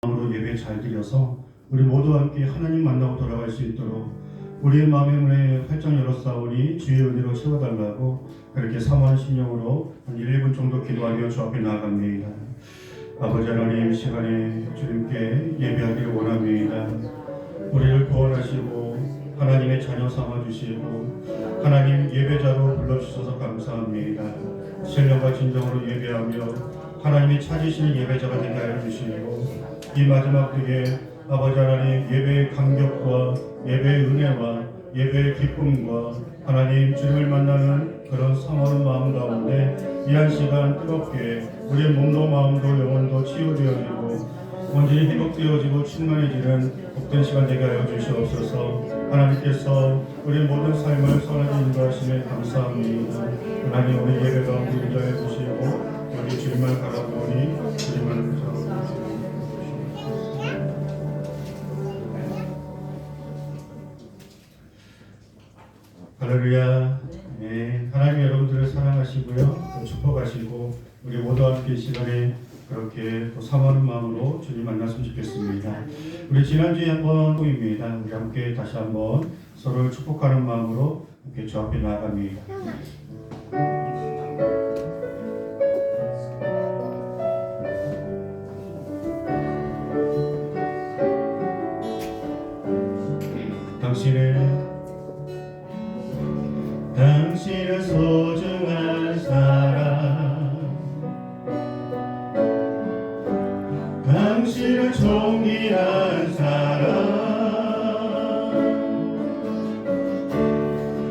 마음으로 예배 잘 드려서 우리 모두 함께 하나님 만나고 돌아갈 수 있도록 우리의 마음의 문에 활짝 열었사오니 주의 은혜로 채워달라고 그렇게 사모하는 심령으로 한 1분 정도 기도하며 주 앞에 나아갑니다. 아버지 하나님, 시간에 주님께 예배하기를 원합니다. 우리를 구원하시고 하나님의 자녀 삼아주시고 하나님 예배자로 불러주셔서 감사합니다. 신령과 진정으로 예배하며 하나님이 찾으시는 예배자가 되게 하여 주시고 이 마지막 때에 아버지 하나님 예배의 감격과 예배의 은혜와 예배의 기쁨과 하나님 주님을 만나는 그런 사모하는 마음 가운데 이 한 시간 뜨겁게 우리의 몸도 마음도 영혼도 치유되어지고 온전히 회복되어지고 충만해지는 복된 시간 되게 하여 주시옵소서. 하나님께서 우리 모든 삶을 선하게 인도하시며 감사합니다. 하나님 우리 예배 가운데 인도해 주시고 우리 주님만 바라보니 주님만 붙잡고 할렐루야. 네, 하나님 여러분들을 사랑하시고요, 축복하시고 우리 모두 함께 이 시간에 그렇게 또 사모하는 마음으로 주님 만났으면 좋겠습니다. 우리 지난주에 한번 후입니다. 우리 함께 다시 한번 서로를 축복하는 마음으로 함께 주 앞에 나아갑니다. 당신은 소중한 사람, 당신은 존귀한 사람,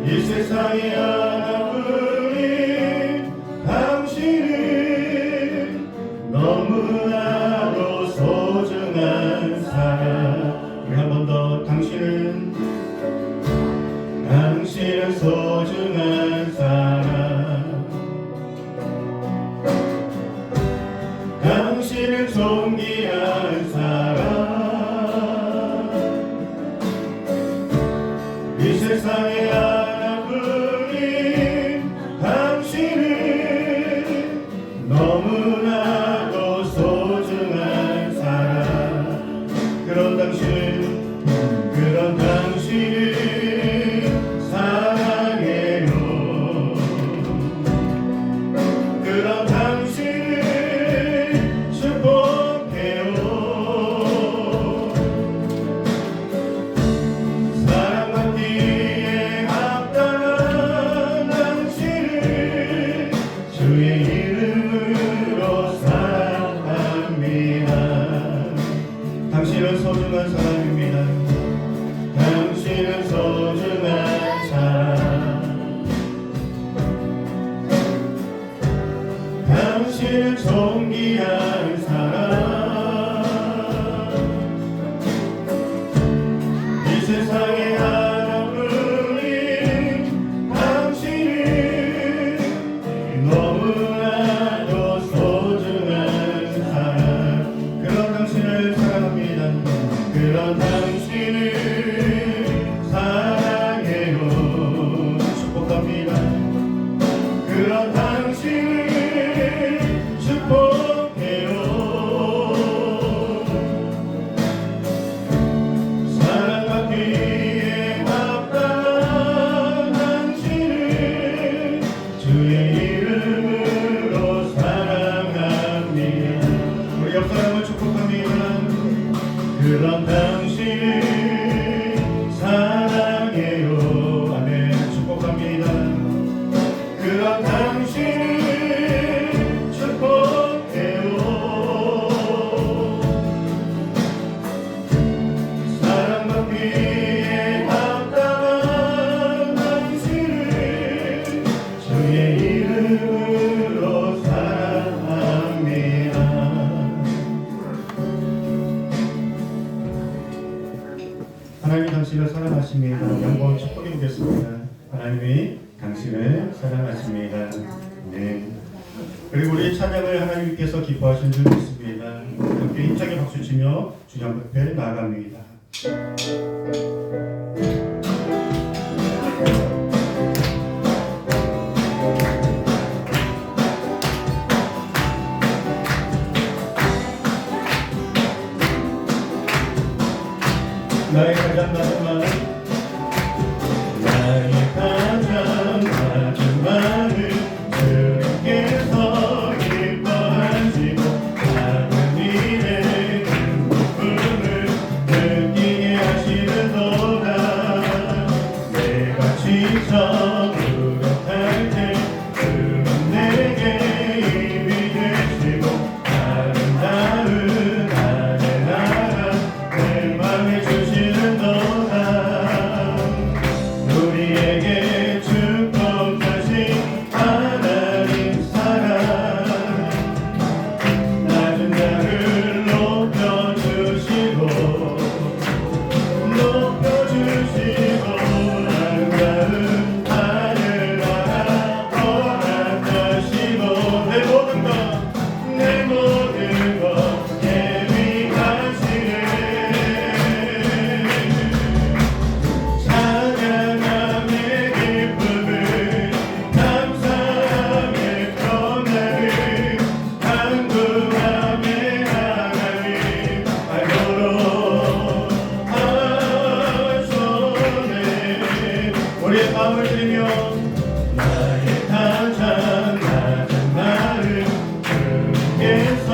이 세상에 하나뿐인 당신은 너무나도 소중한 사람. 우리 한 번 더. 당신은 소중한 사람, 당신은 존귀한 사람, 이 세상에 하나뿐인 당신은 너무나도 소중한 사람. 그런 당신을 소중한 사람입니다. 당신은 소중한 사람, 당신은 존귀한 사람, 이 세상에 하나뿐인 당신은 너무나도 소중한 사람. 그런 당신을 사랑합니다. 그런 당신을 사랑해요. 축복합니다. 그런 당신을 축복해요. 사랑받기에 합당한 당신을 주의 이름으로 사랑합니다. 우리 옆 사람을 축복합니다. 그런 당신을 사랑해요. 아멘. 축복합니다. 그런 당신을 축복해요. 사랑받기에 합당한 당신을 주의 이름으로 사랑합니다. 하나님이 당신을 사랑하십니다. 한번 축복해 보겠습니다. 하나님이 당신을 사랑하십니다. 네. 그리고 우리 찬양을 하나님께서 기뻐하신 줄 믿습니다. 함께 힘차게 박수치며 주님 앞에 나아갑니다. 나의 가장 낮은 마음, 나의 가장 낮은 마음 주님께서 기뻐하시고 작은 일에 큰 기쁨을 느끼게 하시는도다. 내가 지쳐 무력할 때 주는 내게 힘이 되시고 아름다운 나의 나라 내 맘에 주시는도다. 우리에게 축복하신 하나님 사랑, 낮은 자를 높여주시고 아름다운 하늘나라 허락하시고 내 모든 것 예비하시네. 찬양함의 기쁨을 감사함의 평안을 간구함의 하나님 알도록 하소네. 우리의 마음을 드리며 나의 가장 낮은 마음 주께서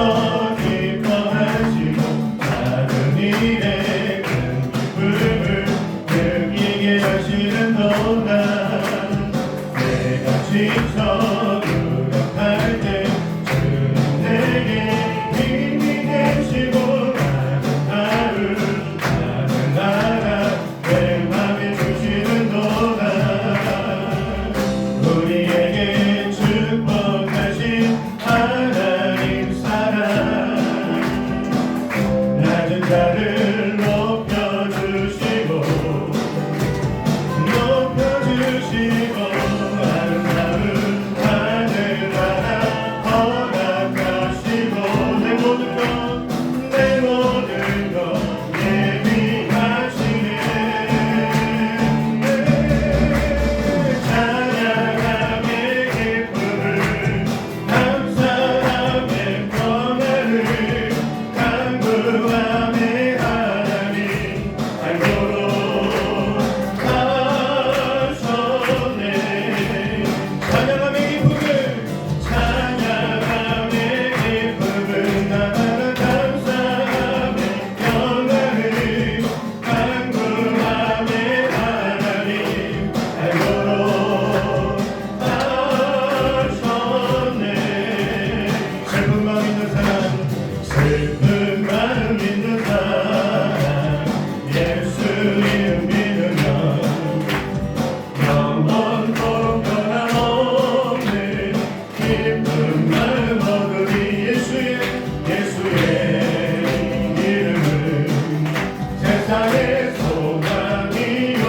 기뻐하시고 작은 일에 큰 기쁨을 느끼게 하시는도다. 내가 지쳐 무력할 때 주는 내게 힘이 되시고 아름다운 하늘나라 내 맘에 주시는도다. 우리에게 축복하신 하나님 사랑, 낮은 자를 높여주시고 아름다운 하늘나라 허락하시고 내 모든 것 예비하시네. 찬양함의 기쁨을 감사함의 평안을 간구함의 하나님 알도록 하소네. 찬양함의 기쁨을 나가는 감사함의 평안을 간구함의 하나님 알도록 하소네. 슬픈 마음 있는 사람, 슬픈 마음 있는 사람, 예수 이름 믿으면 영원토록 변함없는 기쁜 마음 얻으리. 예수의 이름은 세상의 소망이요.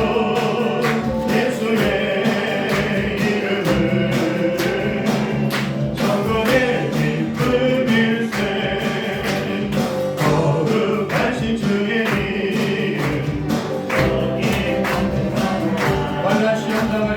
예수의 이름은 천국의 기쁨일세. 거룩하신 주의 이름 환난 시험당을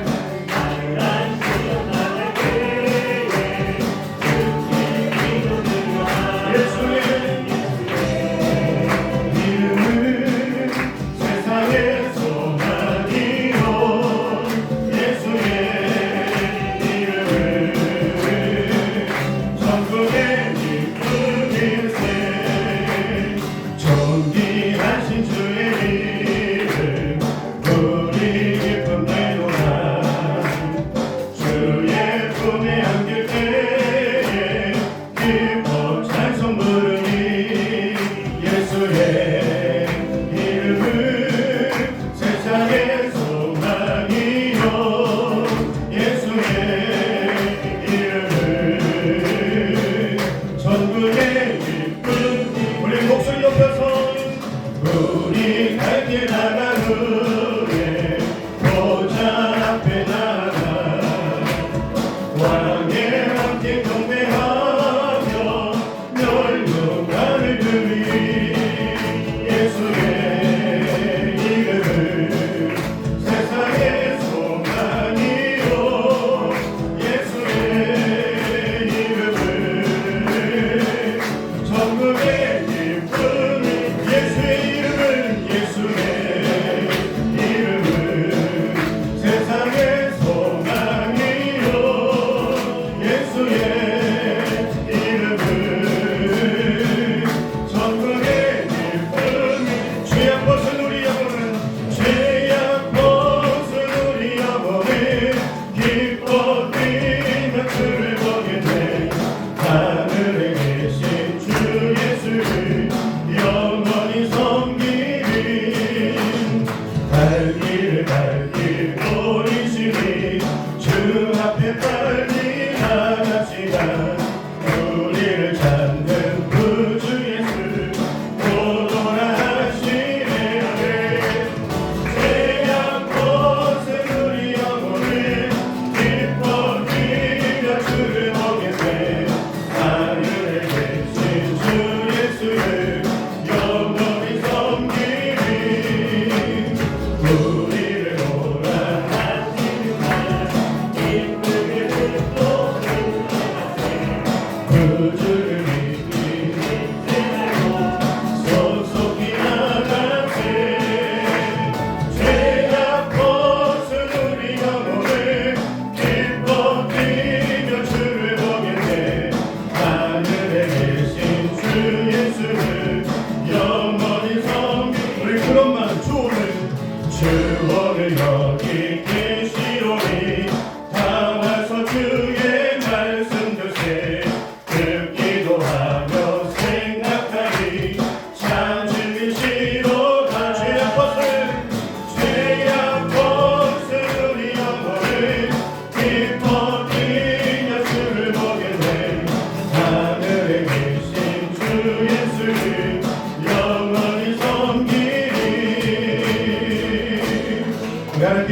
전국의 기쁨이 예수의 이름은 예수의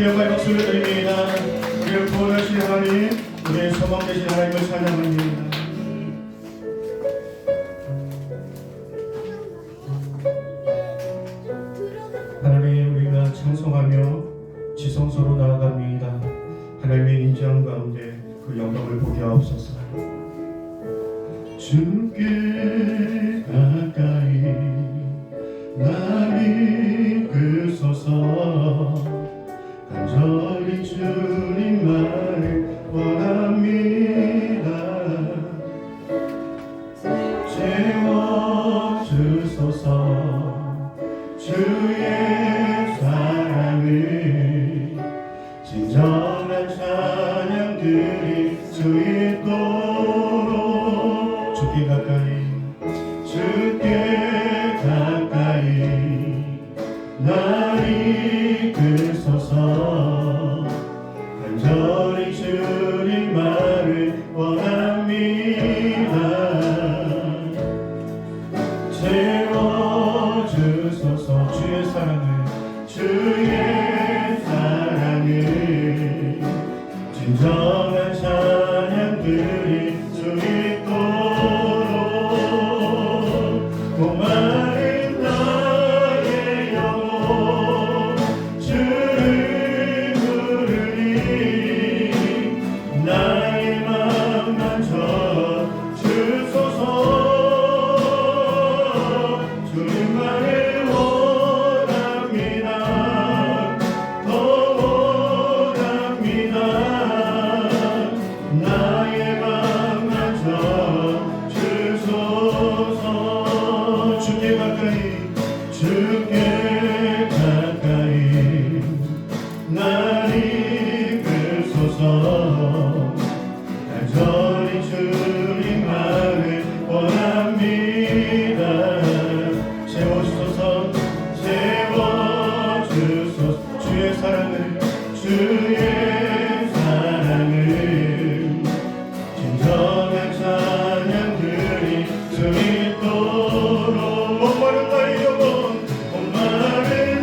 영광의 박수를 드립니다. 우리를 구원하신 하나님, 우리의 소망 되신 하나님을 찬양합니다. 하나님, 우리가 찬송하며 지성소로 나아갑니다. 하나님의 인정 가운데 그 영광을 보게 하옵소서. 주께 가까이 나를 이끄소서. 간절히 주님만을 원합니다. 채워주소서. 주의 사랑을 진정한 찬양들이 주 있도록 주께 가까이 날 이끄소서. 간절히 주님만을 원합니다. 채워주소서. 주의 사랑을 진정한 찬양들이 주 있도록 목마른 나의 영혼 주를 부르니 나의 맘 만져 주소서. 주님만을 원합니다. 더 원합니다. 나의 맘 만져 주소서. 주께 가까이 날 이끄소서. 간절히 주님만을 원합니다. 채워주소서. 주의 사랑을 진정한 찬양들이 주 있도록 목마른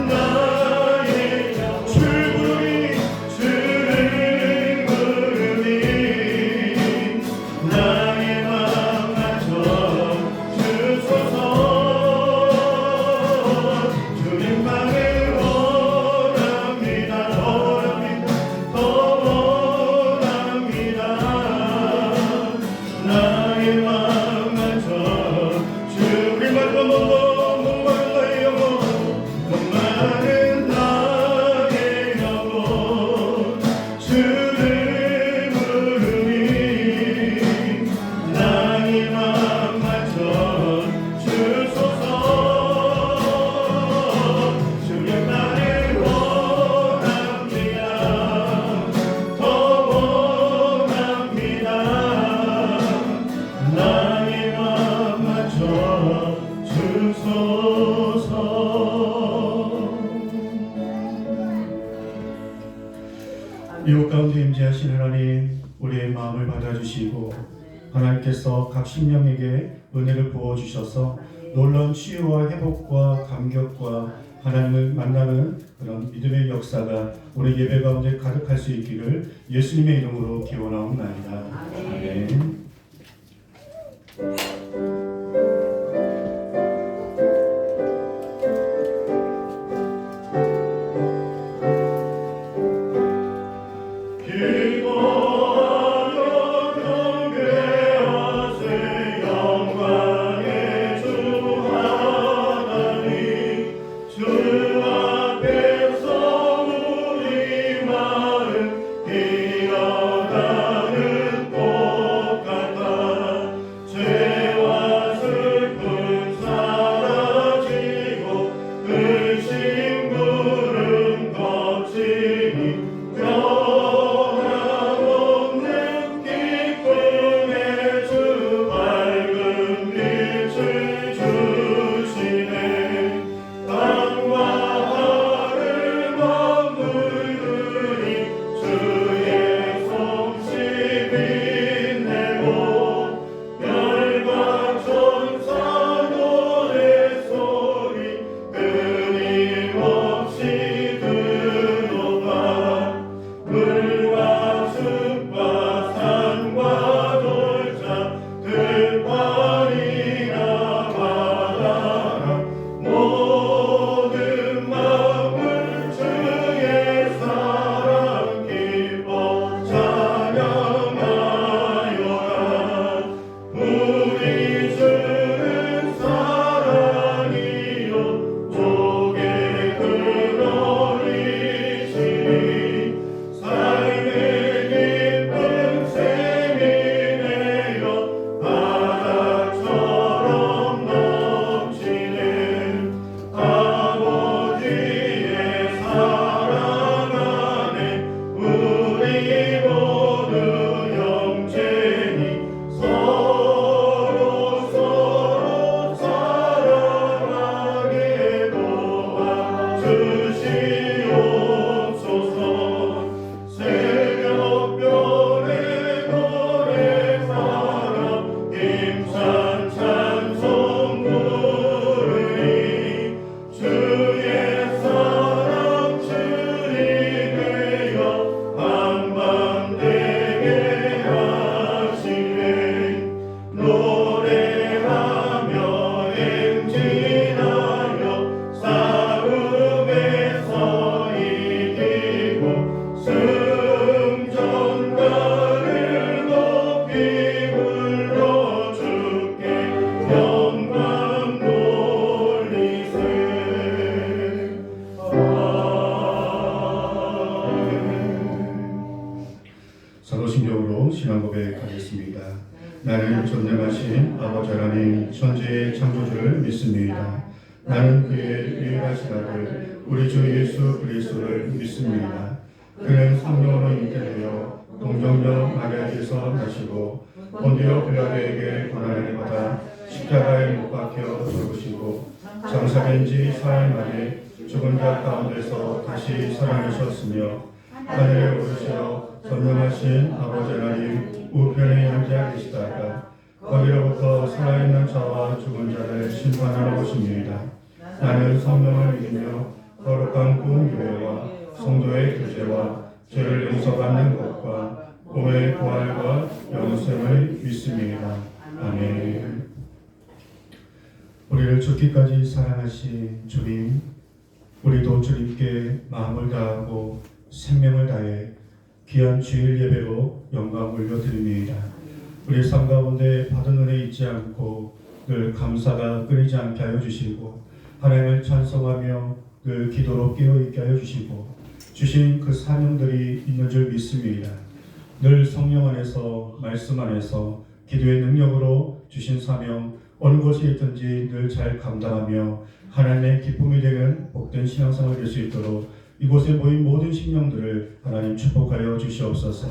나의 영혼 주를 부르니 나의 맘 만져 주소서. 주님만을 원합니다. 더 원합니다. 나의 맘 만져 주님만을 목마른 나의 영혼 목마른 나의 영혼 주를 부르니 나의 맘 만져 주소서. 주님만을 원합니다. 더 원합니다. 나의 맘 만져 주소서. 이웃 가운데 임재하신 하나님, 우리의 마음을 받아주시고 하나님께서 각 심령에게 은혜를 부어주셔서 놀라운 치유와 회복과 감격과 하나님을 만나는 그런 믿음의 역사가 우리 예배 가운데 가득할 수 있기를 예수님의 이름으로 기원하옵나이다. 아멘. 이어가는 꽃 같아 나는 존귀하신 아버지 하나님 천지의 창조주를 믿습니다. 나는 그의 유일하신 아들 우리 주 예수 그리스도를 믿습니다. 그는 성령으로 잉태되어 동정녀 마리아에게서 나시고 본디오 빌라도에게 고난을 받아 십자가에 못 박혀 죽으시고 장사된 지 사흘 만에 죽은 자 가운데서 다시 살아나셨으며 하늘에 오르시어 전능하신 아버지 하나님 우편에 앉아 계시다가 거기로부터 살아있는 자와 죽은 자를 심판하러 오십니다. 나는 성령을 믿으며 거룩한 구원교회와 성도의 교제와 죄를 용서받는 것과 몸의 부활과 영생을 믿습니다. 아멘. 우리를 죽기까지 사랑하신 주님, 우리도 주님께 마음을 다하고 생명을 다해 귀한 주일 예배로 영광 올려드립니다. 우리 삶 가운데 받은 은혜 잊지 않고 늘 감사가 끊이지 않게 하여 주시고 하나님을 찬송하며 늘 기도로 깨어있게 하여 주시고 주신 그 사명들이 있는 줄 믿습니다. 늘 성령 안에서 말씀 안에서 기도의 능력으로 주신 사명 어느 곳에 있든지 늘 잘 감당하며 하나님의 기쁨이 되는 복된 신앙생활 될 수 있도록 이곳에 모인 모든 심령들을 하나님 축복하여 주시옵소서.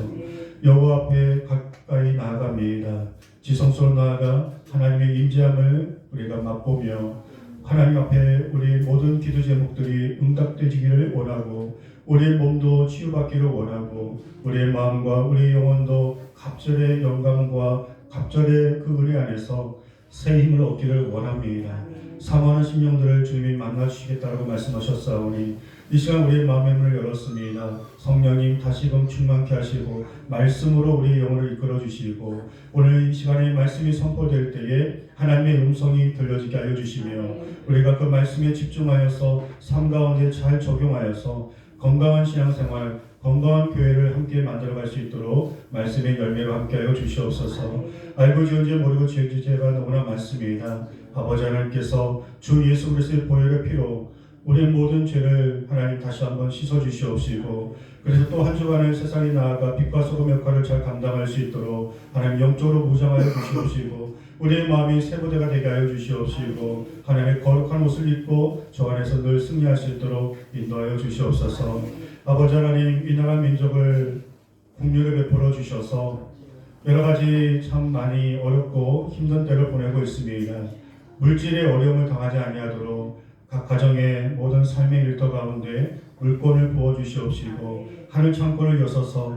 여호와 앞에 가까이 나아갑니다. 지성소로 나아가 하나님의 임재함을 우리가 맛보며 하나님 앞에 우리 모든 기도 제목들이 응답되기를 원하고 우리의 몸도 치유받기를 원하고 우리의 마음과 우리의 영혼도 갑절의 영감과 갑절의 그 은혜 안에서 새 힘을 얻기를 원합니다. 사모하는 심령들을 주님이 만나주시겠다고 말씀하셨사오니 이 시간 우리의 마음의 문을 열었습니다. 성령님 다시금 충만케 하시고 말씀으로 우리의 영혼을 이끌어 주시고 오늘 이 시간에 말씀이 선포될 때에 하나님의 음성이 들려지게 하여 주시며 우리가 그 말씀에 집중하여서 삶 가운데 잘 적용하여서 건강한 신앙생활, 건강한 교회를 함께 만들어갈 수 있도록 말씀의 열매로 함께하여 주시옵소서. 알고 지은 죄 모르고 지은 죄가 너무나 많습니다. 아버지 하나님께서 주 예수 그리스도의 보혈의 피로 우리의 모든 죄를 하나님 다시 한번 씻어 주시옵시고 그래서 또 한 주간을 세상에 나아가 빛과 소금 역할을 잘 감당할 수 있도록 하나님 영적으로 무장하여 주시옵시고 우리의 마음이 세부대가 되게 하여 주시옵시고 하나님의 거룩한 옷을 입고 저 안에서 늘 승리할 수 있도록 인도하여 주시옵소서. 아버지 하나님 이 나라 민족을 국률을 베풀어 주셔서 여러 가지 참 많이 어렵고 힘든 때를 보내고 있습니다. 물질의 어려움을 당하지 아니하도록 각 가정의 모든 삶의 일터 가운데 물권을 부어 주시옵시고 하늘 창고를 여서서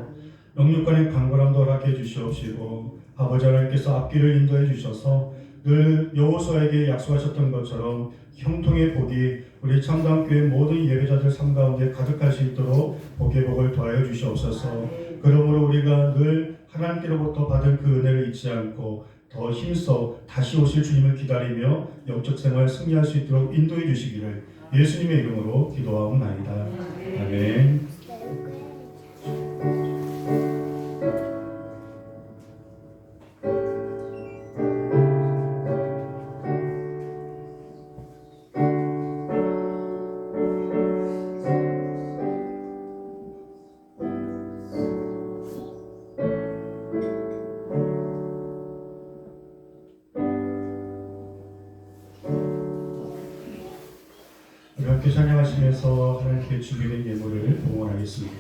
영육간의 강건함도 허락해 주시옵시고 아버지 하나님께서 앞길을 인도해 주셔서 늘 여호수아에게 약속하셨던 것처럼 형통의 복이 우리 참담교회 모든 예배자들 삶 가운데 가득할 수 있도록 복의 복을 더하여 주시옵소서. 그러므로 우리가 늘 하나님께로부터 받은 그 은혜를 잊지 않고 더 힘써 다시 오실 주님을 기다리며 영적 생활 승리할 수 있도록 인도해 주시기를 예수님의 이름으로 기도하옵나이다. 아멘. 함께 찬양하시면서 하나님께 준비된 예물을 봉헌하겠습니다.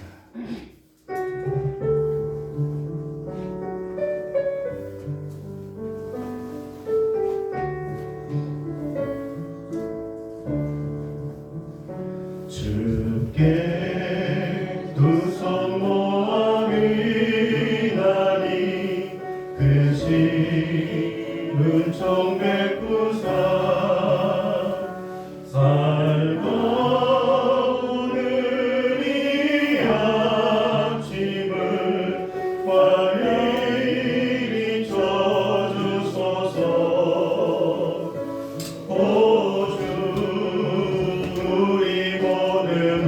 주께 두 손 모아 비나니 그 시은 청백구사 우리 모든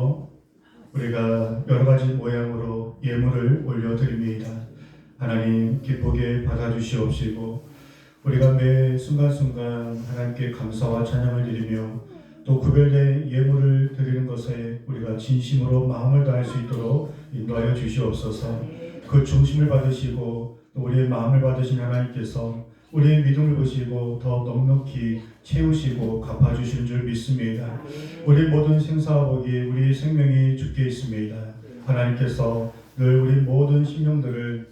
앞에서 우리가 여러 가지 모양으로 예물을 올려드립니다. 하나님 기쁘게 받아주시옵시고 우리가 매 순간순간 하나님께 감사와 찬양을 드리며 또 구별된 예물을 드리는 것에 우리가 진심으로 마음을 다할 수 있도록 인도하여 주시옵소서. 그 중심을 받으시고 또 우리의 마음을 받으신 하나님께서 우리의 믿음을 보시고 더 넉넉히 채우시고 갚아주실 줄 믿습니다. 우리 모든 생사복이 우리 생명이 주께 있습니다. 하나님께서 늘 우리 모든 심령들을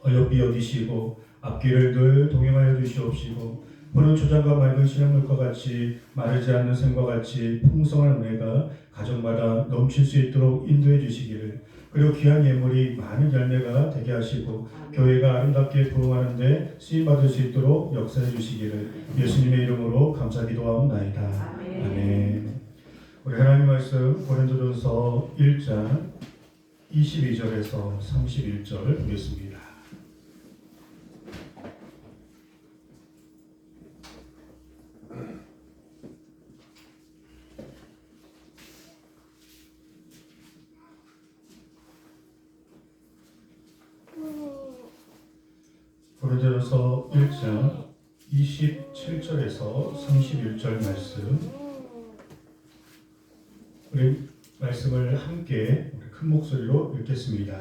어여삐 여기시고 앞길을 늘 동행하여 주시옵시고 푸른 초장과 맑은 시냇물과 같이 마르지 않는 샘과 같이 풍성한 은혜가 가정마다 넘칠 수 있도록 인도해 주시기를, 그리고 귀한 예물이 많은 열매가 되게 하시고 교회가 아름답게 부흥하는 데 쓰임받을 수 있도록 역사해 주시기를 예수님의 이름으로 감사 기도하옵나이다. 아멘. 우리 하나님 말씀 고린도전서 1장 22절에서 31절 보겠습니다. 고린도전서 1장 27절에서 31절 말씀, 우리 말씀을 함께 큰 목소리로 읽겠습니다.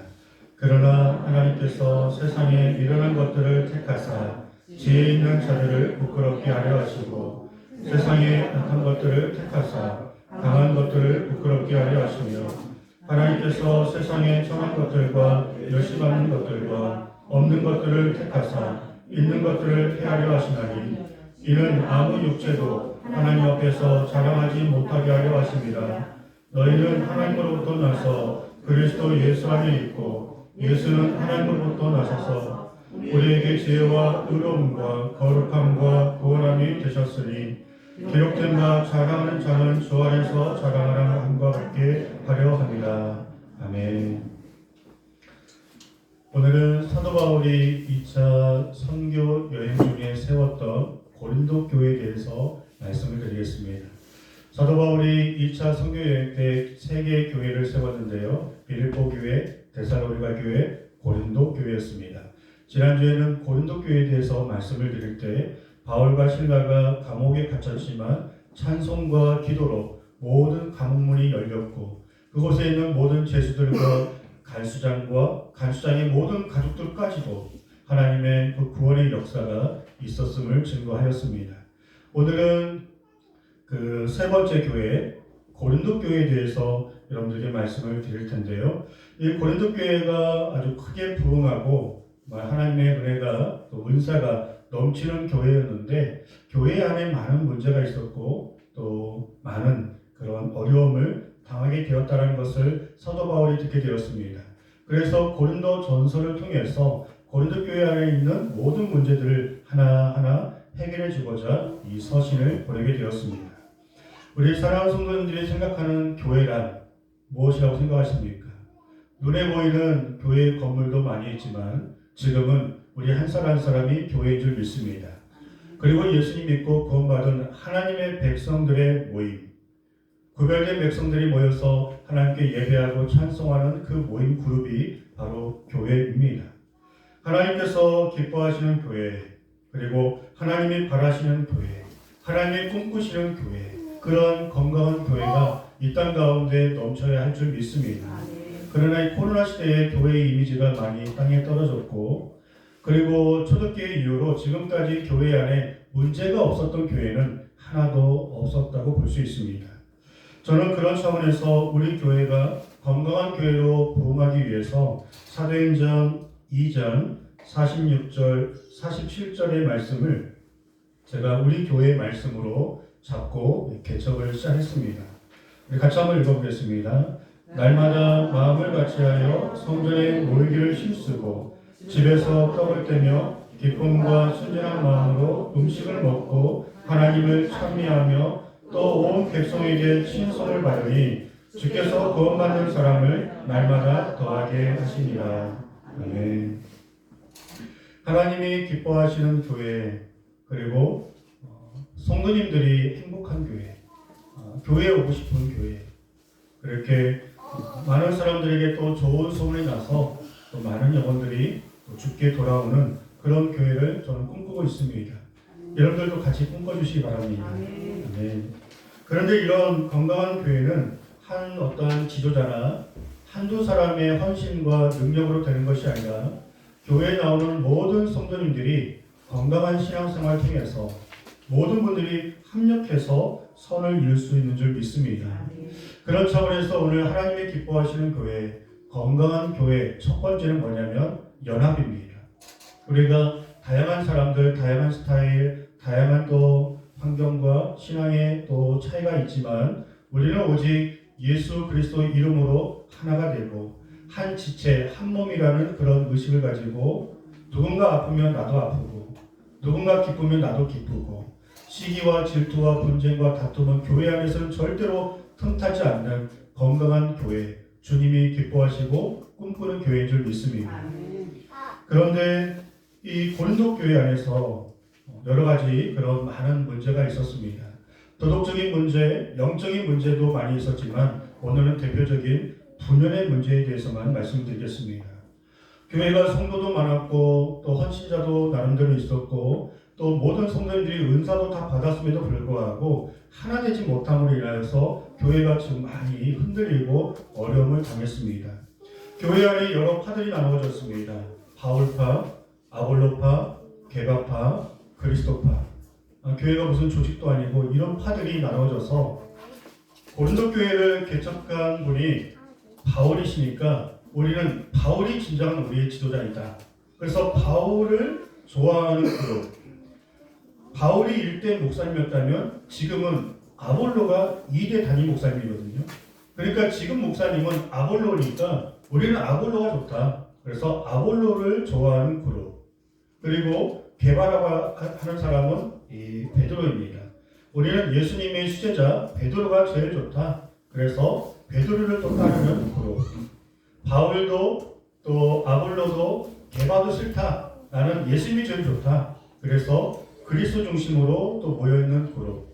그러나 하나님께서 세상에 미련한 것들을 택하사 지혜 있는 자들을 부끄럽게 하려 하시고 세상에 악한 것들을 택하사 강한 것들을 부끄럽게 하려 하시며 하나님께서 세상에 천한 것들과 열심하는 것들과 없는 것들을 택하사 있는 것들을 폐하려 하시나니 이는 아무 육체도 하나님 앞에서 자랑하지 못하게 하려 하십니다. 너희는 하나님으로부터 나서 그리스도 예수 안에 있고 예수는 하나님으로부터 나셔서 우리에게 지혜와 의로움과 거룩함과 구원함이 되셨으니 기록된 바 자랑하는 자는 주 안에서 자랑하는 함과 같게 하려 합니다. 아멘. 오늘은 사도 바울이 2차 선교 여행 중에 세웠던 고린도 교회에 대해서 말씀을 드리겠습니다. 사도 바울이 2차 선교 여행 때 3개의 교회를 세웠는데요. 빌립보 교회, 데살로니가 교회, 고린도 교회였습니다. 지난주에는 고린도 교회에 대해서 말씀을 드릴 때 바울과 실라가 감옥에 갇혔지만 찬송과 기도로 모든 감옥문이 열렸고 그곳에 있는 모든 죄수들과 간수장의 모든 가족들까지도 하나님의 그 구원의 역사가 있었음을 증거하였습니다. 오늘은 그 세 번째 교회 고린도 교회에 대해서 여러분들에게 말씀을 드릴 텐데요. 이 고린도 교회가 아주 크게 부흥하고 하나님의 은혜가 또 은사가 넘치는 교회였는데 교회 안에 많은 문제가 있었고 또 많은 그런 어려움을 당하게 되었다는 것을 사도 바울이 듣게 되었습니다. 그래서 고린도 전서를 통해서 고린도 교회 안에 있는 모든 문제들을 하나하나 해결해 주고자 이 서신을 보내게 되었습니다. 우리 사랑하는 성도님들이 생각하는 교회란 무엇이라고 생각하십니까? 눈에 보이는 교회 건물도 많이 있지만 지금은 우리 한 사람 한 사람이 교회인 줄 믿습니다. 그리고 예수님 믿고 구원받은 하나님의 백성들의 모임, 구별된 백성들이 모여서 하나님께 예배하고 찬송하는 그 모임 그룹이 바로 교회입니다. 하나님께서 기뻐하시는 교회, 그리고 하나님이 바라시는 교회, 하나님이 꿈꾸시는 교회, 그런 건강한 교회가 이 땅 가운데 넘쳐야 할 줄 믿습니다. 그러나 이 코로나 시대에 교회의 이미지가 많이 땅에 떨어졌고 그리고 초대교회 이후로 지금까지 교회 안에 문제가 없었던 교회는 하나도 없었다고 볼 수 있습니다. 저는 그런 차원에서 우리 교회가 건강한 교회로 부흥하기 위해서 사도행전 2장 46절, 47절의 말씀을 제가 우리 교회의 말씀으로 잡고 개척을 시작했습니다. 우리 같이 한번 읽어보겠습니다. 날마다 마음을 같이하여 성전에 모이기를 힘쓰고 집에서 떡을 떼며 기쁨과 순전한 마음으로 음식을 먹고 하나님을 찬미하며 또 온 백성에게 친송을 받으니 주께서 구원받는 사람을 날마다 더하게 하시니라. 아멘. 하나님이 기뻐하시는 교회, 그리고 성도님들이 행복한 교회, 교회에 오고 싶은 교회, 그렇게 많은 사람들에게 또 좋은 소문이 나서 또 많은 영혼들이 또 죽게 돌아오는 그런 교회를 저는 꿈꾸고 있습니다. 여러분들도 같이 꿈꿔주시기 바랍니다. 네. 그런데 이런 건강한 교회는 한 어떠한 지도자나 한두 사람의 헌신과 능력으로 되는 것이 아니라 교회에 나오는 모든 성도님들이 건강한 신앙생활을 통해서 모든 분들이 합력해서 선을 이룰 수 있는 줄 믿습니다. 그런 차원에서 오늘 하나님의 기뻐하시는 교회, 건강한 교회 첫 번째는 뭐냐면 연합입니다. 우리가 다양한 사람들, 다양한 스타일, 다양한 또 환경과 신앙의 또 차이가 있지만 우리는 오직 예수 그리스도의 이름으로 하나가 되고 한 지체, 한 몸이라는 그런 의식을 가지고 누군가 아프면 나도 아프고 누군가 기쁘면 나도 기쁘고 시기와 질투와 분쟁과 다툼은 교회 안에서는 절대로 틈타지 않는 건강한 교회, 주님이 기뻐하시고 꿈꾸는 교회인 줄 믿습니다. 그런데 이 고린도 교회 안에서 여러 가지 그런 많은 문제가 있었습니다. 도덕적인 문제, 영적인 문제도 많이 있었지만 오늘은 대표적인 분열의 문제에 대해서만 말씀드리겠습니다. 교회가 성도도 많았고 또 헌신자도 나름대로 있었고 또 모든 성도님들이 은사도 다 받았음에도 불구하고 하나 되지 못함으로 인하여서 교회가 지금 많이 흔들리고 어려움을 당했습니다. 교회 안에 여러 파들이 나누어졌습니다. 바울파, 아볼로파, 게바파, 그리스도파. 교회가 무슨 조직도 아니고 이런 파들이 나누어져서 고린도 교회를 개척한 분이 바울이시니까 우리는 바울이 진정한 우리의 지도자이다. 그래서 바울을 좋아하는 그룹. 바울이 1대 목사님이었다면 지금은 아볼로가 2대 담임 목사님이거든요. 그러니까 지금 목사님은 아볼로니까 우리는 아볼로가 좋다. 그래서 아볼로를 좋아하는 그룹. 그리고 게바라고 하는 사람은 이 베드로입니다. 우리는 예수님의 수제자 베드로가 제일 좋다. 그래서 베드로를 또 따르는 그룹. 바울도 또 아볼로도 게바도 싫다. 나는 예수님이 제일 좋다. 그래서 그리스도 중심으로 또 모여있는 그룹.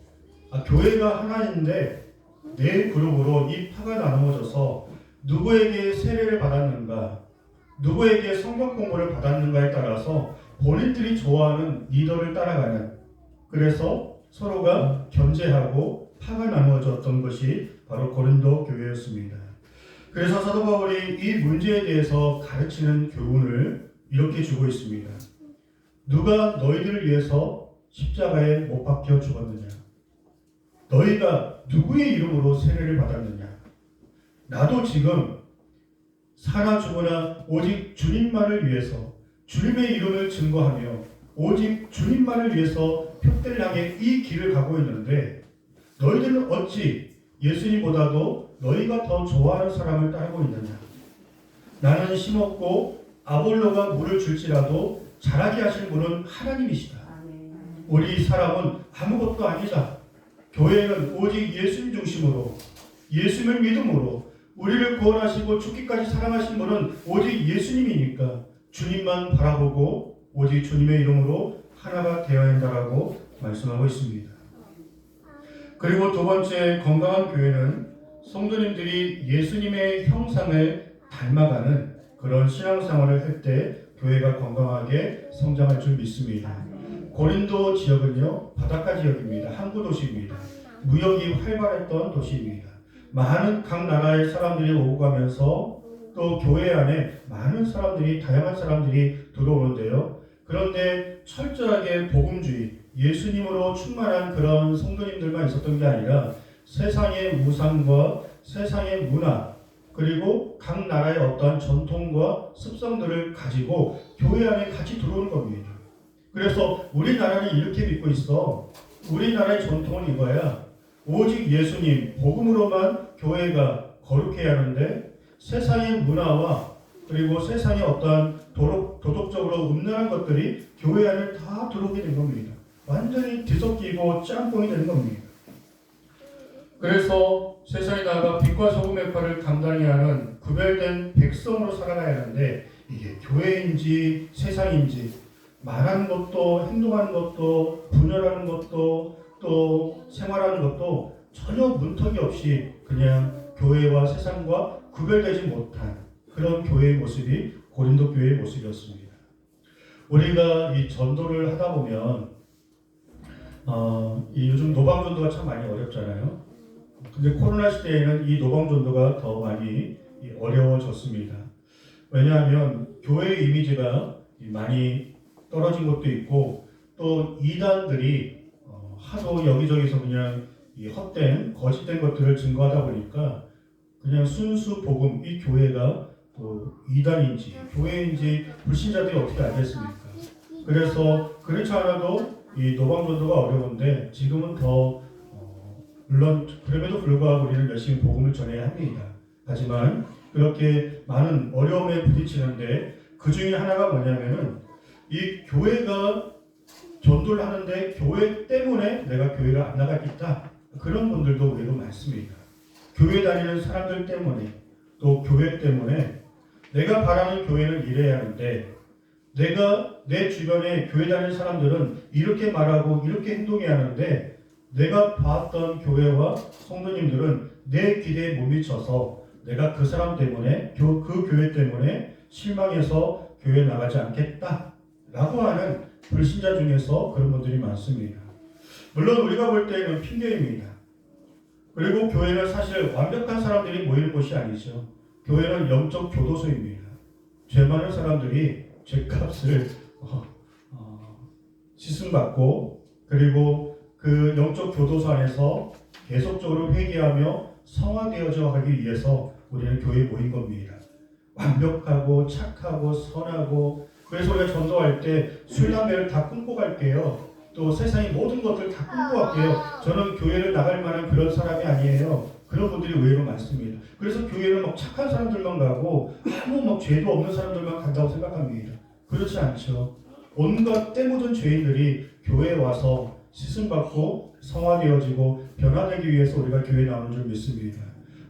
교회가 하나인데 네 그룹으로 이 파가 나누어져서 누구에게 세례를 받았는가, 누구에게 성경 공부를 받았는가에 따라서 본인들이 좋아하는 리더를 따라가는, 그래서 서로가 견제하고 파가 나누어졌던 것이 바로 고린도 교회였습니다. 그래서 사도 바울이 이 문제에 대해서 가르치는 교훈을 이렇게 주고 있습니다. 누가 너희들을 위해서 십자가에 못 박혀 죽었느냐? 너희가 누구의 이름으로 세례를 받았느냐? 나도 지금 사나 죽으나 오직 주님만을 위해서 주님의 이름을 증거하며 오직 주님만을 위해서 표대를 향해 이 길을 가고 있는데 너희들은 어찌 예수님보다도 너희가 더 좋아하는 사람을 따르고 있느냐? 나는 심었고 아볼로가 물을 줄지라도 자라게 하실 분은 하나님이시다. 우리 사람은 아무것도 아니다. 교회는 오직 예수님 중심으로 예수님을 믿음으로 우리를 구원하시고 죽기까지 사랑하신 분은 오직 예수님이니까 주님만 바라보고 오직 주님의 이름으로 하나가 되어야 한다라고 말씀하고 있습니다. 그리고 두 번째, 건강한 교회는 성도님들이 예수님의 형상을 닮아가는 그런 신앙생활을 할 때 교회가 건강하게 성장할 줄 믿습니다. 고린도 지역은요, 바닷가 지역입니다. 항구 도시입니다. 무역이 활발했던 도시입니다. 많은 각 나라의 사람들이 오고 가면서 또 교회 안에 많은 사람들이, 다양한 사람들이 들어오는데요. 그런데 철저하게 복음주의, 예수님으로 충만한 그런 성도님들만 있었던 게 아니라 세상의 우상과 세상의 문화, 그리고 각 나라의 어떠한 전통과 습성들을 가지고 교회 안에 같이 들어오는 겁니다. 그래서 우리나라는 이렇게 믿고 있어. 우리나라의 전통은 이거야. 오직 예수님, 복음으로만 교회가 거룩해야 하는데 세상의 문화와 그리고 세상의 어떠한 도덕적으로 음란한 것들이 교회 안에 다 들어오게 된 겁니다. 완전히 뒤섞이고 짬뽕이 되는 겁니다. 그래서 세상에 나아가 빛과 소금의 역할을 감당해야 하는 구별된 백성으로 살아가야 하는데 이게 교회인지 세상인지 말하는 것도 행동하는 것도 분열하는 것도 또 생활하는 것도 전혀 문턱이 없이 그냥 교회와 세상과 구별되지 못한 그런 교회의 모습이 고린도 교회의 모습이었습니다. 우리가 이 전도를 하다 보면 이 요즘 노방전도가 참 많이 어렵잖아요. 근데 코로나 시대에는 이 노방전도가 더 많이 어려워졌습니다. 왜냐하면 교회의 이미지가 많이 떨어진 것도 있고 또 이단들이 하도 여기저기서 그냥 이 헛된 거짓된 것들을 증거하다 보니까 그냥 순수 복음 이 교회가 또 이단인지 교회인지 불신자들이 어떻게 알겠습니까? 그래서 그렇지 않아도 이 노방전도가 어려운데 지금은 더 물론 그럼에도 불구하고 우리는 열심히 복음을 전해야 합니다. 하지만 그렇게 많은 어려움에 부딪히는데 그 중에 하나가 뭐냐면은 이 교회가 전도를 하는데 교회 때문에 내가 교회를 안 나가겠다. 그런 분들도 의외로 많습니다. 교회 다니는 사람들 때문에 또 교회 때문에 내가 바라는 교회는 이래야 하는데 내가 내 주변에 교회 다니는 사람들은 이렇게 말하고 이렇게 행동해야 하는데 내가 봤던 교회와 성도님들은 내 기대에 못 미쳐서 내가 그 사람 때문에 그 교회 때문에 실망해서 교회 나가지 않겠다라고 하는 불신자 중에서 그런 분들이 많습니다. 물론 우리가 볼 때는 핑계입니다. 그리고 교회는 사실 완벽한 사람들이 모이는 곳이 아니죠. 교회는 영적 교도소입니다. 죄 많은 사람들이 죄값을 씻음받고 그리고 그 영적 교도소 안에서 계속적으로 회개하며 성화되어져 가기 위해서 우리는 교회에 모인 겁니다. 완벽하고 착하고 선하고 그래서 우리가 전도할 때 술, 담배를 다 끊고 갈게요. 또 세상의 모든 것들을 다 끊고 갈게요. 저는 교회를 나갈 만한 그런 사람이 아니에요. 그런 분들이 의외로 많습니다. 그래서 교회는 막 착한 사람들만 가고 아무 막 죄도 없는 사람들만 간다고 생각합니다. 그렇지 않죠. 온갖 때 묻은 죄인들이 교회에 와서 씻음받고 성화되어지고 변화되기 위해서 우리가 교회에 나오는 줄 믿습니다.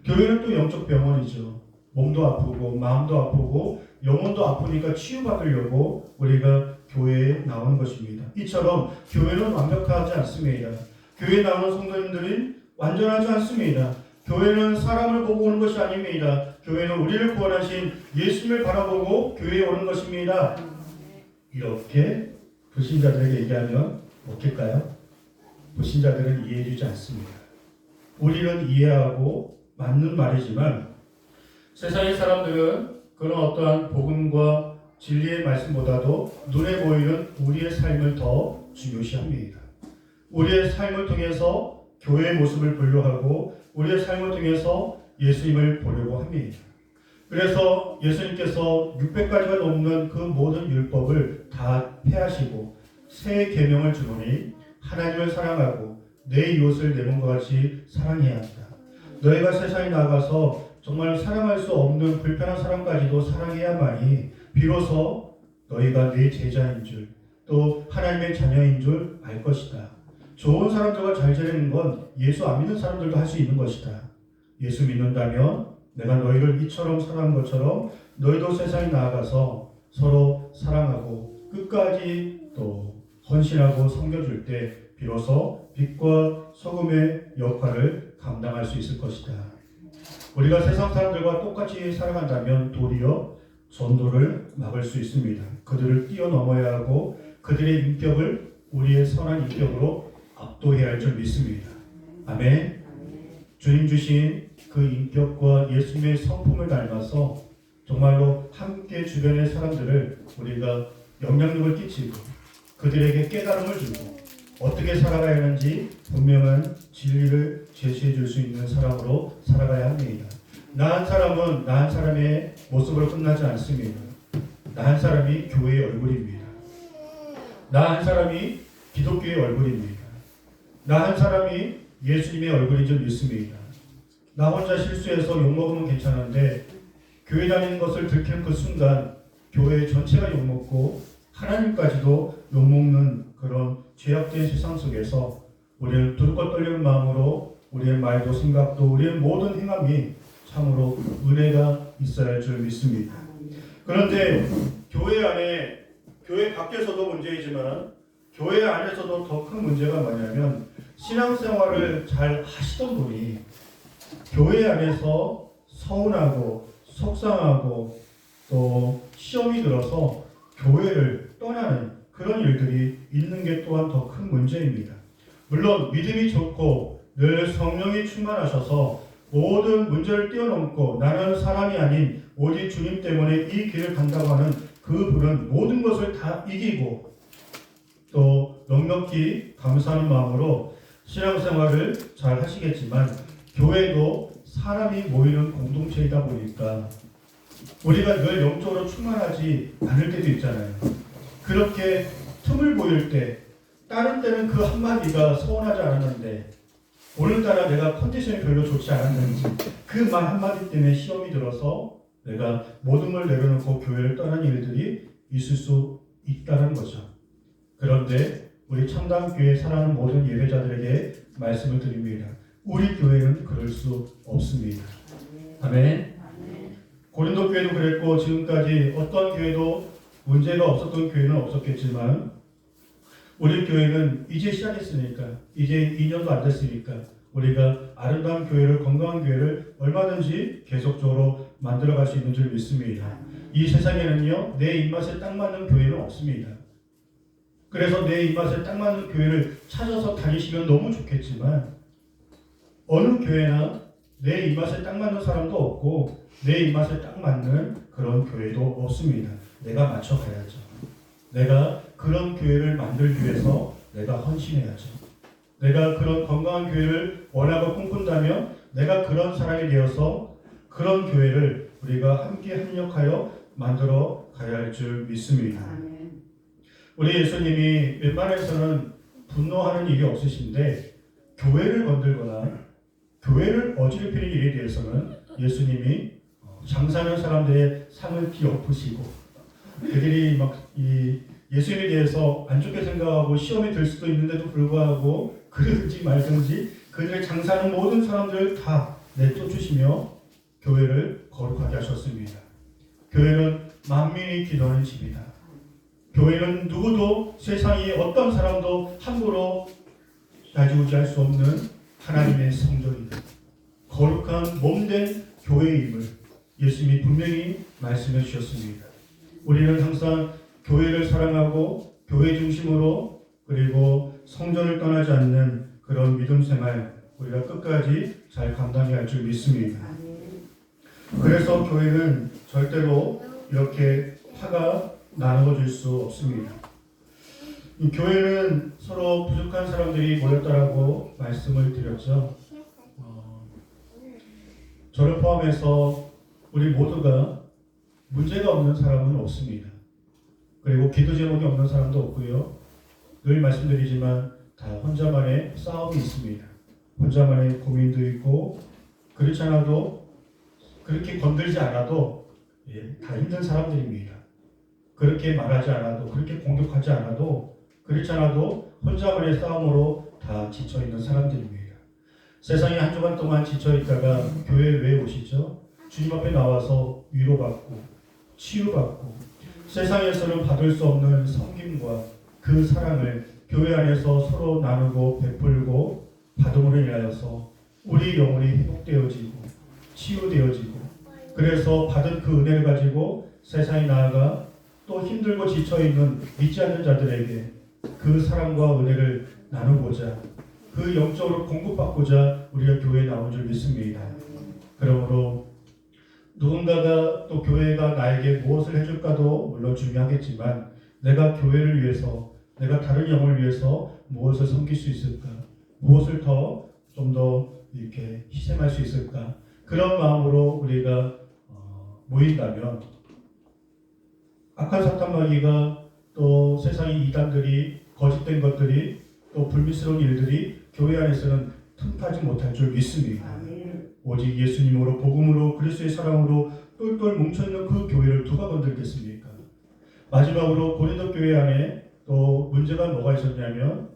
교회는 또 영적 병원이죠. 몸도 아프고 마음도 아프고 영혼도 아프니까 치유받으려고 우리가 교회에 나오는 것입니다. 이처럼 교회는 완벽하지 않습니다. 교회에 나오는 성도님들이 완전하지 않습니다. 교회는 사람을 보고 오는 것이 아닙니다. 교회는 우리를 구원하신 예수님을 바라보고 교회에 오는 것입니다. 이렇게 불신자들에게 얘기하면 먹힐까요? 불신자들은 이해해주지 않습니다. 우리는 이해하고 맞는 말이지만 세상의 사람들은 그런 어떠한 복음과 진리의 말씀보다도 눈에 보이는 우리의 삶을 더 중요시합니다. 우리의 삶을 통해서 교회의 모습을 보려고 하고 우리의 삶을 통해서 예수님을 보려고 합니다. 그래서 예수님께서 600가지가 넘는 그 모든 율법을 다 폐하시고 새 계명을 주노니 하나님을 사랑하고 내 이웃을 내 몸과 같이 사랑해야 한다. 너희가 세상에 나가서 정말 사랑할 수 없는 불편한 사람까지도 사랑해야만이 비로소 너희가 내 제자인 줄 또 하나님의 자녀인 줄 알 것이다. 좋은 사람들과 잘 지내는 건 예수 안 믿는 사람들도 할 수 있는 것이다. 예수 믿는다면 내가 너희를 이처럼 사랑한 것처럼 너희도 세상에 나아가서 서로 사랑하고 끝까지 또 헌신하고 섬겨줄 때 비로소 빛과 소금의 역할을 감당할 수 있을 것이다. 우리가 세상 사람들과 똑같이 살아간다면 도리어 전도를 막을 수 있습니다. 그들을 뛰어넘어야 하고 그들의 인격을 우리의 선한 인격으로 압도해야 할 줄 믿습니다. 아멘. 주님 주신 그 인격과 예수님의 성품을 닮아서 정말로 함께 주변의 사람들을 우리가 영향력을 끼치고 그들에게 깨달음을 주고 어떻게 살아가야 하는지 분명한 진리를 제시해 줄 수 있는 사람으로 살아가야 합니다. 나 한 사람은 나 한 사람의 모습으로 끝나지 않습니다. 나 한 사람이 교회의 얼굴입니다. 나 한 사람이 기독교의 얼굴입니다. 나 한 사람이 예수님의 얼굴인 줄 믿습니다. 나 혼자 실수해서 욕먹으면 괜찮은데 교회 다니는 것을 들키는 그 순간 교회 전체가 욕먹고 하나님까지도 욕먹는 그런 죄악된 세상 속에서 우리는 두렵고 떨리는 마음으로 우리의 말도 생각도 우리의 모든 행함이 참으로 은혜가 있어야 할 줄 믿습니다. 그런데 교회 안에 교회 밖에서도 문제이지만 교회 안에서도 더 큰 문제가 뭐냐면 신앙생활을 잘 하시던 분이 교회 안에서 서운하고 속상하고 또 시험이 들어서 교회를 떠나는 그런 일들이 있는 게 또한 더 큰 문제입니다. 물론 믿음이 좋고 늘 성령이 충만하셔서 모든 문제를 뛰어넘고 나는 사람이 아닌 오직 주님 때문에 이 길을 간다고 하는 그분은 모든 것을 다 이기고 또 넉넉히 감사하는 마음으로 신앙생활을 잘 하시겠지만 교회도 사람이 모이는 공동체이다 보니까 우리가 늘 영적으로 충만하지 않을 때도 있잖아요. 그렇게 틈을 보일 때 다른 때는 그 한마디가 서운하지 않았는데 오늘따라 내가 컨디션이 별로 좋지 않았는지 그 말 한마디 때문에 시험이 들어서 내가 모든 걸 내려놓고 교회를 떠나는 일들이 있을 수 있다는 거죠. 그런데 우리 참담교회 사랑하는 모든 예배자들에게 말씀을 드립니다. 우리 교회는 그럴 수 없습니다. 아멘. 고린도 교회도 그랬고 지금까지 어떤 교회도 문제가 없었던 교회는 없었겠지만 우리 교회는 이제 시작했으니까 이제 2년도 안 됐으니까 우리가 아름다운 교회를 건강한 교회를 얼마든지 계속적으로 만들어갈 수 있는 줄 믿습니다. 이 세상에는요 내 입맛에 딱 맞는 교회는 없습니다. 그래서 내 입맛에 딱 맞는 교회를 찾아서 다니시면 너무 좋겠지만 어느 교회나 내 입맛에 딱 맞는 사람도 없고 내 입맛에 딱 맞는 그런 교회도 없습니다. 내가 맞춰가야죠. 내가 그런 교회를 만들기 위해서 내가 헌신해야죠. 내가 그런 건강한 교회를 원하고 꿈꾼다면 내가 그런 사람이 되어서 그런 교회를 우리가 함께 협력하여 만들어 가야 할 줄 믿습니다. 우리 예수님이 웬만해서는 분노하는 일이 없으신데 교회를 건들거나 교회를 어지럽히는 일에 대해서는 예수님이 장사하는 사람들의 상을 뒤엎으시고 그들이 막 이 예수님에 대해서 안 좋게 생각하고 시험이 들 수도 있는데도 불구하고 그러든지 말든지 그들의 장사하는 모든 사람들을 다 내쫓으시며 교회를 거룩하게 하셨습니다. 교회는 만민이 기도하는 집이다. 교회는 누구도 세상의 어떤 사람도 함부로 좌지우지할 수 없는 하나님의 성전이다. 거룩한 몸된 교회임을 예수님이 분명히 말씀해 주셨습니다. 우리는 항상 교회를 사랑하고 교회 중심으로 그리고 성전을 떠나지 않는 그런 믿음 생활 우리가 끝까지 잘 감당해야 할 줄 믿습니다. 그래서 교회는 절대로 이렇게 화가 나누어질 수 없습니다. 이 교회는 서로 부족한 사람들이 모였다라고 말씀을 드렸죠. 저를 포함해서 우리 모두가 문제가 없는 사람은 없습니다. 그리고 기도 제목이 없는 사람도 없고요. 늘 말씀드리지만 다 혼자만의 싸움이 있습니다. 혼자만의 고민도 있고 그렇지 않아도 그렇게 건들지 않아도 다 힘든 사람들입니다. 그렇게 말하지 않아도 그렇게 공격하지 않아도 그렇지 않아도 혼자만의 싸움으로 다 지쳐있는 사람들입니다. 세상에 한 주간 동안 지쳐있다가 교회에 왜 오시죠? 주님 앞에 나와서 위로받고 치유받고 세상에서는 받을 수 없는 섬김과 그 사랑을 교회 안에서 서로 나누고 베풀고 받음으로 인하여서 우리 영혼이 회복되어지고 치유되어지고 그래서 받은 그 은혜를 가지고 세상에 나아가 또 힘들고 지쳐있는 믿지 않는 자들에게 그 사랑과 은혜를 나누고자 그 영적으로 공급받고자 우리가 교회에 나온 줄 믿습니다. 그러므로 누군가가 또 교회가 나에게 무엇을 해줄까도 물론 중요하겠지만 내가 교회를 위해서 내가 다른 영혼을 위해서 무엇을 섬길 수 있을까? 무엇을 더 좀 더 이렇게 희생할 수 있을까? 그런 마음으로 우리가 모인다면 악한 사탄마귀가 또 세상의 이단들이 거짓된 것들이 또 불미스러운 일들이 교회 안에서는 틈타지 못할 줄 믿습니다. 오직 예수님으로 복음으로 그리스도의 사랑으로 똘똘 뭉쳐있는 그 교회를 누가 건들겠습니까? 마지막으로 고린도 교회 안에 또 문제가 뭐가 있었냐면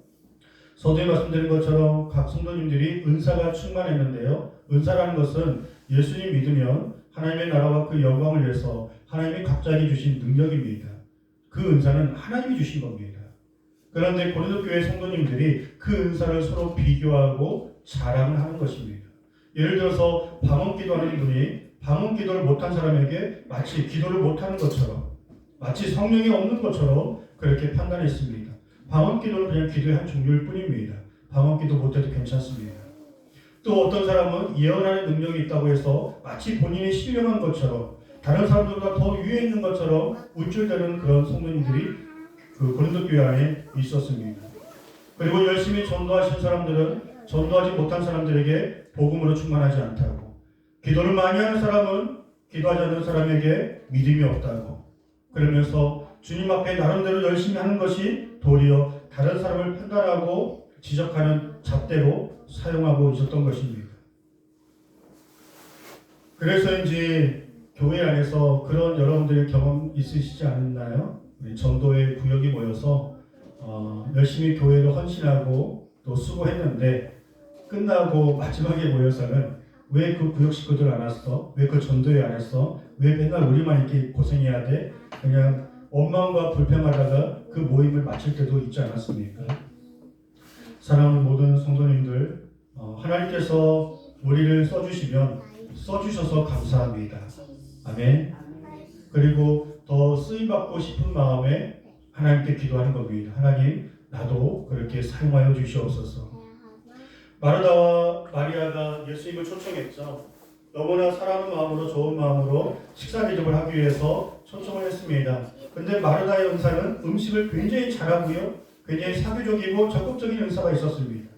서두에 말씀드린 것처럼 각 성도님들이 은사가 충만했는데요. 은사라는 것은 예수님 믿으면 하나님의 나라와 그 영광을 위해서 하나님이 각자에게 주신 능력입니다. 그 은사는 하나님이 주신 겁니다. 그런데 고린도 교회 성도님들이 그 은사를 서로 비교하고 자랑을 하는 것입니다. 예를 들어서 방언 기도하는 분이 방언 기도를 못한 사람에게 마치 기도를 못하는 것처럼, 마치 성령이 없는 것처럼 그렇게 판단했습니다. 방언 기도는 그냥 기도의 한 종류일 뿐입니다. 방언 기도 못해도 괜찮습니다. 또 어떤 사람은 예언하는 능력이 있다고 해서 마치 본인이 신령한 것처럼, 다른 사람들보다 더 위에 있는 것처럼 우쭐대는 그런 성도님들이 그 고린도 교회 안에 있었습니다. 그리고 열심히 전도하신 사람들은 전도하지 못한 사람들에게 복음으로 충만하지 않다고, 기도를 많이 하는 사람은 기도하지 않는 사람에게 믿음이 없다고, 그러면서 주님 앞에 나름대로 열심히 하는 것이 도리어 다른 사람을 판단하고 지적하는 잣대로 사용하고 있었던 것입니다. 그래서인지 교회 안에서 그런 여러분들의 경험 있으시지 않나요? 우리 전도의 구역이 모여서 열심히 교회를 헌신하고 또 수고했는데 끝나고 마지막에 모여서는 왜 그 구역 식구들 안 왔어? 왜 그 전도회 안 했어? 왜 맨날 우리만 이렇게 고생해야 돼? 그냥 원망과 불평하다가 그 모임을 마칠 때도 있지 않았습니까? 사랑하는 모든 성도님들, 하나님께서 우리를 써주셔서 감사합니다. 아멘. 그리고 더 쓰임받고 싶은 마음에 하나님께 기도하는 겁니다. 하나님, 나도 그렇게 사용하여 주시옵소서. 마르다와 마리아가 예수님을 초청했죠. 너무나 사랑하는 마음으로, 좋은 마음으로 식사 대접을 하기 위해서 초청을 했습니다. 근데 마르다의 은사는 음식을 굉장히 잘하고요, 굉장히 사교적이고 적극적인 은사가 있었습니다.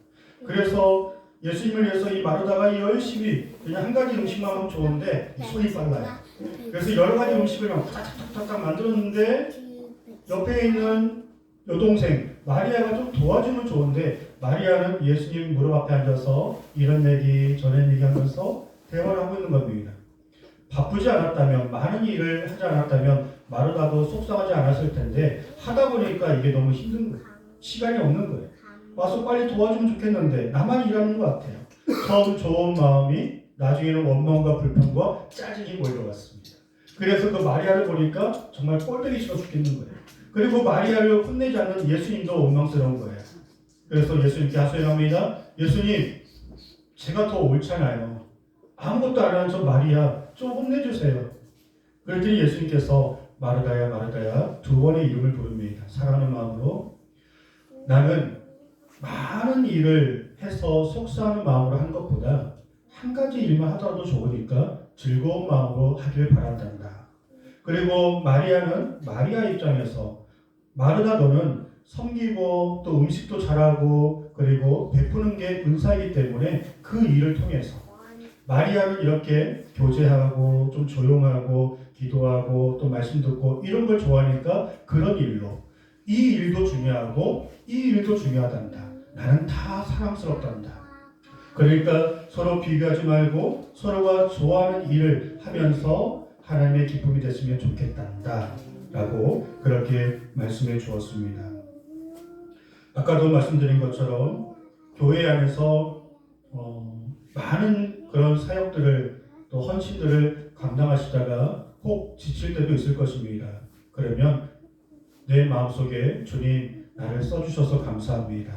그래서 예수님을 위해서 이 마르다가 열심히 그냥 한 가지 음식만 하면 좋은데 손이 빨라요. 그래서 여러 가지 음식을 막 탁탁탁탁 만들었는데 옆에 있는 여동생 마리아가 좀 도와주면 좋은데 마리아는 예수님 무릎 앞에 앉아서 이런 얘기 저런 얘기 하면서 대화를 하고 있는 겁니다. 바쁘지 않았다면, 많은 일을 하지 않았다면 마르다도 속상하지 않았을 텐데 하다 보니까 이게 너무 힘든 거예요. 시간이 없는 거예요. 와서 빨리 도와주면 좋겠는데 나만 일하는 것 같아요. 처음 좋은 마음이 나중에는 원망과 불평과 짜증이 몰려왔습니다. 그래서 그 마리아를 보니까 정말 꼴보기 싫어 죽겠는 거예요. 그리고 마리아를 혼내지 않는 예수님도 원망스러운 거예요. 그래서 예수님께 하소연합니다. 예수님, 제가 더 옳잖아요. 아무것도 안 하는 저 마리아 좀 혼내주세요. 그랬더니 예수님께서 마르다야 마르다야 두 번의 이름을 부릅니다. 사랑하는 마음으로. 나는 많은 일을 해서 속상하는 마음으로 한 것보다 한 가지 일만 하더라도 좋으니까 즐거운 마음으로 하길 바란단다. 그리고 마리아는 마리아 입장에서 마르다 너는 섬기고 또 음식도 잘하고 그리고 베푸는 게 은사이기 때문에 그 일을 통해서 마리아는 이렇게 교제하고 좀 조용하고 기도하고 또 말씀 듣고 이런 걸 좋아하니까 그런 일로 이 일도 중요하고 이 일도 중요하단다. 나는 다 사랑스럽단다. 그러니까 서로 비교하지 말고 서로가 좋아하는 일을 하면서 하나님의 기쁨이 됐으면 좋겠단다 라고 그렇게 말씀해 주었습니다. 아까도 말씀드린 것처럼 교회 안에서 많은 그런 사역들을 또 헌신들을 감당하시다가 혹 지칠 때도 있을 것입니다. 그러면 내 마음속에 주님 나를 써주셔서 감사합니다.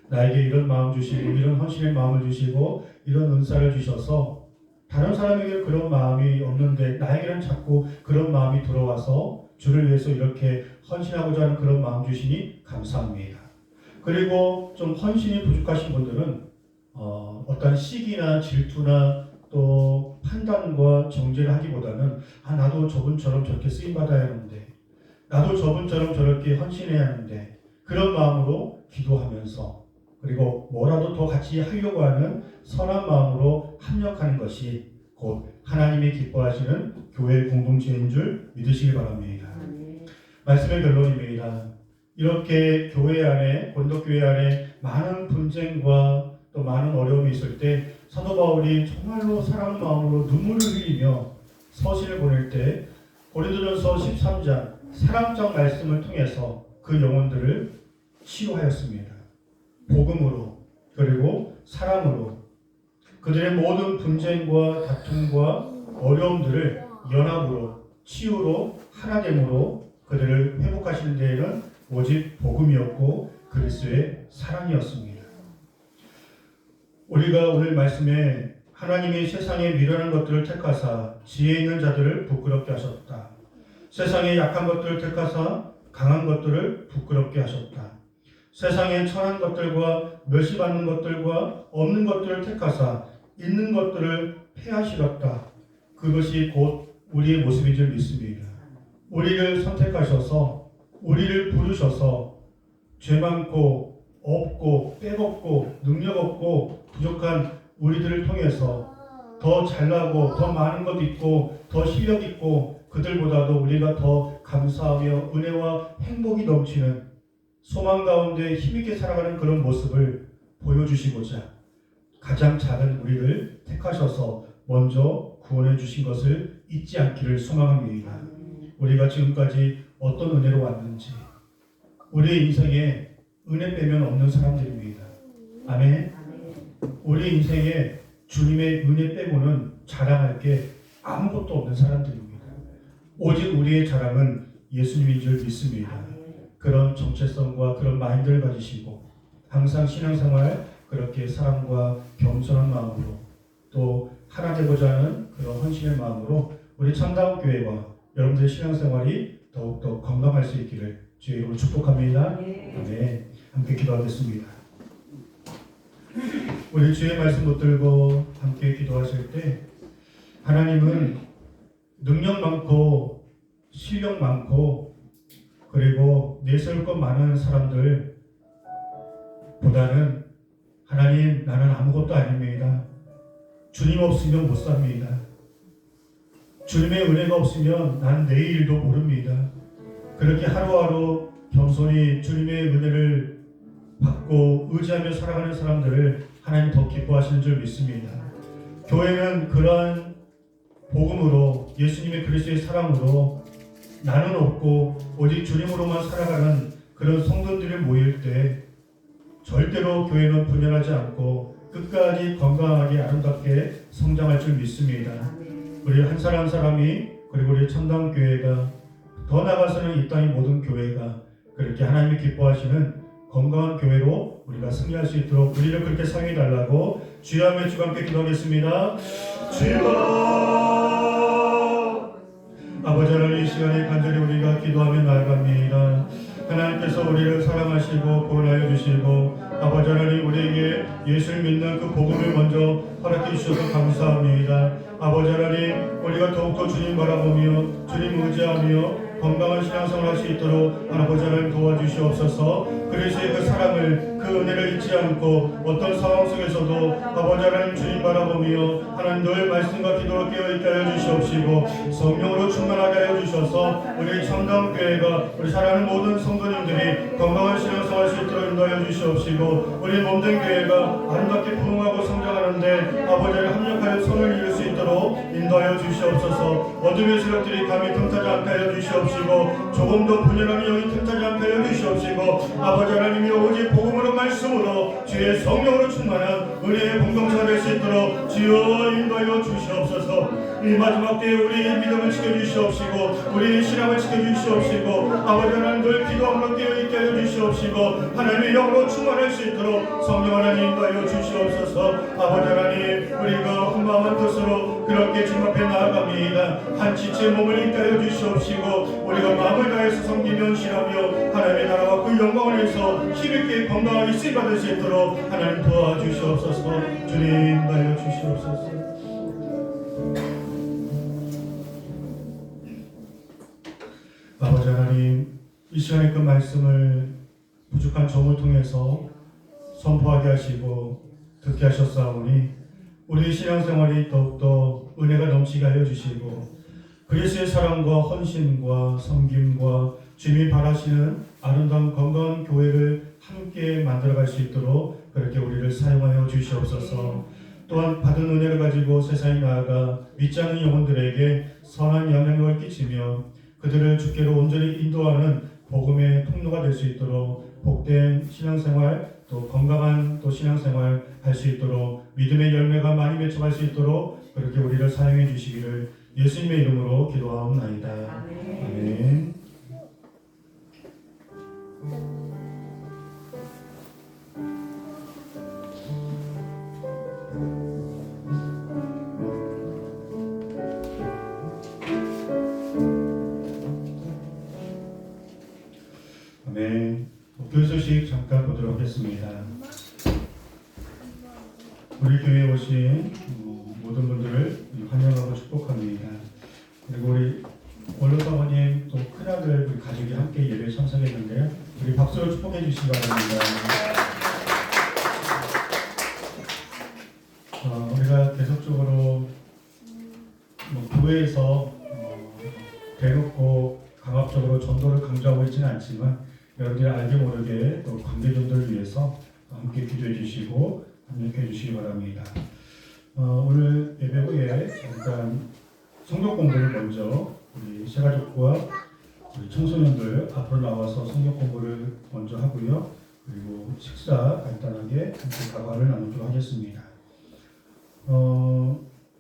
나에게 이런 마음 주시고 이런 헌신의 마음을 주시고 이런 은사를 주셔서 다른 사람에게 그런 마음이 없는데 나에게는 자꾸 그런 마음이 들어와서 주를 위해서 이렇게 헌신하고자 하는 그런 마음 주시니 감사합니다. 그리고 좀 헌신이 부족하신 분들은 어떤 시기나 질투나 또 판단과 정죄를 하기보다는 나도 저분처럼 저렇게 쓰임받아야 하는데 나도 저분처럼 저렇게 헌신해야 하는데 그런 마음으로 기도하면서 그리고 뭐라도 더 같이 하려고 하는 선한 마음으로 합력하는 것이 곧 하나님이 기뻐하시는 교회 공동체인 줄 믿으시기 바랍니다. 말씀의 결론입니다. 이렇게 교회 안에 고린도 교회 안에 많은 분쟁과 또 많은 어려움이 있을 때 사도 바울이 정말로 사랑하는 마음으로 눈물을 흘리며 서신을 보낼 때 고린도전서 13장 사랑장 말씀을 통해서 그 영혼들을 치유하였습니다. 복음으로 그리고 사랑으로 그들의 모든 분쟁과 다툼과 어려움들을 연합으로 치유로 하나됨으로 그들을 회복하시는 데에는 오직 복음이었고 그리스도의 사랑이었습니다. 우리가 오늘 말씀에 하나님이 세상에 미련한 것들을 택하사 지혜 있는 자들을 부끄럽게 하셨다. 세상에 약한 것들을 택하사 강한 것들을 부끄럽게 하셨다. 세상에 천한 것들과 멸시받는 것들과 없는 것들을 택하사 있는 것들을 폐하시렸다. 그것이 곧 우리의 모습인 줄 믿습니다. 우리를 선택하셔서 우리를 부르셔서 죄 많고 없고 빼먹고 능력 없고 부족한 우리들을 통해서 더 잘나고 더 많은 것 있고 더 실력 있고 그들보다도 우리가 더 감사하며 은혜와 행복이 넘치는 소망 가운데 힘있게 살아가는 그런 모습을 보여주시고자 가장 작은 우리를 택하셔서 먼저 구원해 주신 것을 잊지 않기를 소망합니다. 우리가 지금까지 어떤 은혜로 왔는지 우리의 인생에 은혜 빼면 없는 사람들입니다. 아멘. 우리 인생에 주님의 은혜 빼고는 자랑할 게 아무것도 없는 사람들입니다. 오직 우리의 자랑은 예수님인 줄 믿습니다. 그런 정체성과 그런 마인드를 가지시고 항상 신앙생활 그렇게 사랑과 겸손한 마음으로 또 하나 되고자 하는 그런 헌신의 마음으로 우리 참다운 교회와 여러분들의 신앙생활이 더욱더 건강할 수 있기를 주의 이름으로 축복합니다. 네, 함께 기도하겠습니다. 우리 주의 말씀 붙들고 함께 기도하실 때 하나님은 능력 많고 실력 많고 그리고 내세울 것 많은 사람들 보다는 하나님 나는 아무것도 아닙니다. 주님 없으면 못 삽니다. 주님의 은혜가 없으면 난 내일도 모릅니다. 그렇게 하루하루 겸손히 주님의 은혜를 받고 의지하며 살아가는 사람들을 하나님 더 기뻐하시는 줄 믿습니다. 교회는 그러한 복음으로 예수님의 그리스도의 사랑으로 나는 없고 오직 주님으로만 살아가는 그런 성도들이 모일 때 절대로 교회는 분열하지 않고 끝까지 건강하게 아름답게 성장할 줄 믿습니다. 우리 한 사람 한 사람이 그리고 우리 참다운 교회가 더 나아가서는 이 땅의 모든 교회가 그렇게 하나님이 기뻐하시는 건강한 교회로 우리가 승리할 수 있도록 우리를 그렇게 사용해 달라고 주여 하며 주와 함께 기도하겠습니다. 주여 아버지 하나님 이 시간에 간절히 우리가 기도하며 나아갑니다. 하나님께서 우리를 사랑하시고 구원하여 주시고 아버지 하나님 우리에게 예수를 믿는 그 복음을 먼저 허락해 주셔서 감사합니다. 아버지 하나님 우리가 더욱더 주님 바라보며 주님 의지하며 건강한 신앙생활 할 수 있도록 아버지 하나님 도와주시옵소서. 그리스도의 그 사랑을 그 은혜를 잊지 않고 어떤 상황 속에서도 아버지 하나님 주님 바라보며 하나님 늘 말씀과 기도로 깨어있게 하여 주시옵시고 성령으로 충만하게 하여 주셔서 우리 참다운 교회가 우리 사랑하는 모든 성도님들이 건강한 신앙생활 할 수 있도록 인도하여 주시옵시고 우리 몸된 교회가 아름답게 부흥하고 성장하는데 아버지 하나님 합력하여 선을 이룰 수 있도록 인도하여 주시옵소서. 어둠의 세력들이 감히 틈타지 않게 하여 주시옵시고 조금도 분열함이 영이 틈타지 않게 하여 주시옵시고 아버지 하나님이 오직 복음으로 말씀으로 주의 성령으로 충만한 은혜의 공동체가 될 수 있도록 주여 인도하여 주시옵소서. 이 마지막 때에 우리의 믿음을 지켜주시옵시고 우리의 신앙을 지켜주시옵시고 아버지 하나님 늘 기도함으로 깨어있게 하여 주시옵시고 하나님의 영으로 충만할 수 있도록 성령 하나님 인도하여 주시옵소서. 아버지 하나님 우리가 한마음 한뜻으로 그렇게 주님 앞에 나아갑니다. 한 지체의 몸을 있게 하여 주시옵시고 우리가 마음을 다해서 섬기며 신하며 하나님의 나라와 그 영광을 위해서 힘있게 건강하게 쓰임받을 수 있도록 하나님 도와주시옵소서. 주님 인도하여 주시옵소서. 아버지 하나님 이 시간에 그 말씀을 부족한 종을 통해서 선포하게 하시고 듣게 하셨사오니 우리 신앙생활이 더욱더 은혜가 넘치게 하여 주시고 그리스도의 사랑과 헌신과 섬김과 주님이 바라시는 아름다운 건강한 교회를 함께 만들어갈 수 있도록 그렇게 우리를 사용하여 주시옵소서. 또한 받은 은혜를 가지고 세상에 나아가 믿지 않는 영혼들에게 선한 영향력을 끼치며 그들을 주께로 온전히 인도하는 복음의 통로가 될 수 있도록 복된 신앙생활 또 건강한 또 신앙생활 할 수 있도록 믿음의 열매가 많이 맺혀갈 수 있도록 그렇게 우리를 사용해 주시기를 예수님의 이름으로 기도하옵나이다. 아멘. 우리 교회에 오신 모든 분들을 환영하고 축복합니다. 그리고 우리 원로 사모님 또 큰아들 우리 가족이 함께 예배에 참석했는데요. 우리 박수로 축복해 주시기 바랍니다. 우리가 계속적으로 교회에서 대놓고 강압적으로 전도를 강조하고 있지는 않지만 여러분들이 알게 모르게 또 관계자들을 위해서 함께 기도해 주시고 협력해 주시기 바랍니다. 오늘 예배 후에 잠깐 성경 공부를 먼저 우리 새가족과 우리 청소년들 앞으로 나와서 성경 공부를 먼저 하고요. 그리고 식사 간단하게 함께 다과를 나누도록 하겠습니다.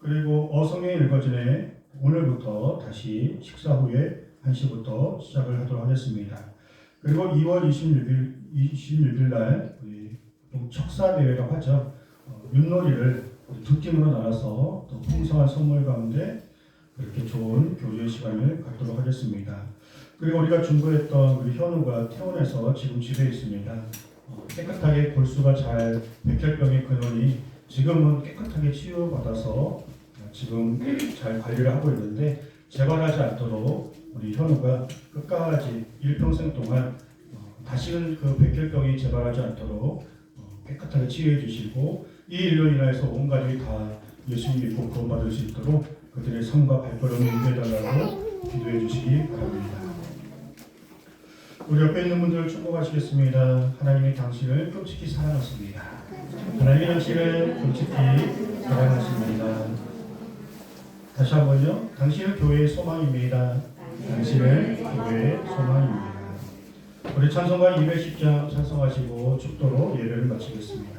그리고 성경이 읽어지네 오늘부터 다시 식사 후에 1시부터 시작을 하도록 하겠습니다. 그리고 2월 26일 날 우리 척사대회라고 하죠. 윷놀이를 두 팀으로 나눠서 또 풍성한 선물 가운데 그렇게 좋은 교제 시간을 갖도록 하겠습니다. 그리고 우리가 중보했던 우리 현우가 퇴원해서 지금 집에 있습니다. 깨끗하게 골수가 잘 백혈병의 근원이 지금은 깨끗하게 치유받아서 지금 잘 관리를 하고 있는데 재발하지 않도록 우리 현우가 끝까지 일평생 동안 다시는 그 백혈병이 재발하지 않도록 깨끗하게 치유해 주시고 이 일로 인해서 온 가족이 다 예수님 믿고 구원받을 수 있도록 그들의 삶과 발걸음을 인도해달라고 기도해 주시기 바랍니다. 우리 옆에 있는 분들을 축복하시겠습니다. 하나님이 당신을 끔찍히 사랑하십니다. 하나님이 당신을 끔찍히 사랑하십니다. 다시 한번요. 당신은 교회의 소망입니다. 당신은 교회의 소망입니다. 우리 찬송가 210장 찬송하시고 축도로 예배를 마치겠습니다.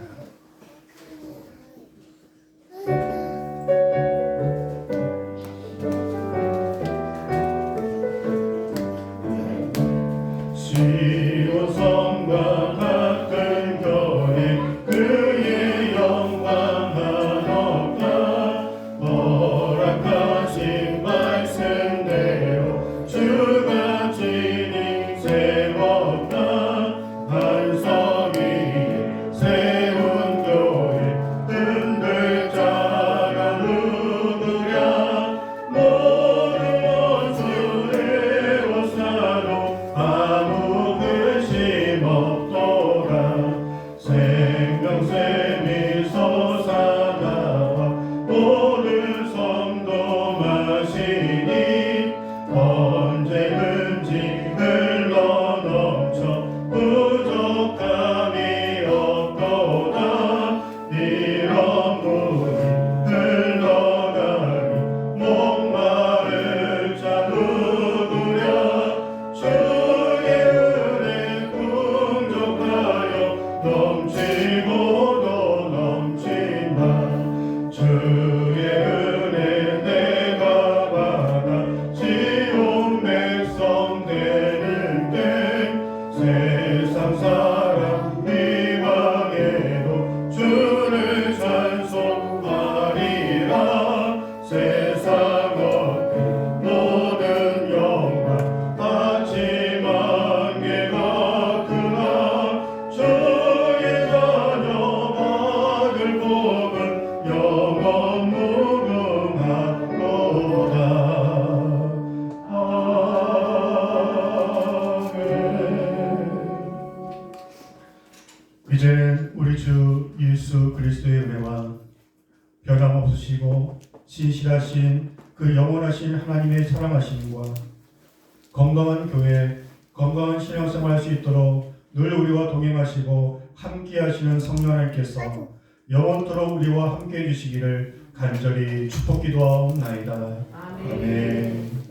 시온성과 같은 교회 그의 영광 한없다 허락하신 말씀대로 주가 진임 세웠다 반석 위에 세운 교회 흔들 자가 누구랴 모든 원수 에워싸도 아무 근심 없도다 생명샘이 솟아나와 모든 성도 마시니 언제든지 흘러넘쳐 부족함이 없도다 이런 물이 흘러가니 목마를 자 누구랴 주의 은혜 풍족하여 넘치고도 넘친다 주의 은혜 내가 받아 지온 백성 되는 때 세상 사람 이방에도 주를 찬송하리라 세상 어떤 모든 영광 하지만 개가 크나 주의 자녀 받을 복은 영원 무궁하도다. 아멘. 이제는 우리 주 예수 그리스도의 은혜와 변함없으시고 신실하신 그 영원하신 하나님의 사랑하심과 건강한 교회, 건강한 신앙생활 할 수 있도록 늘 우리와 동행하시고 함께하시는 성령 하나님께서 영원토록 우리와 함께해 주시기를 간절히 축복 기도하옵나이다. 아멘.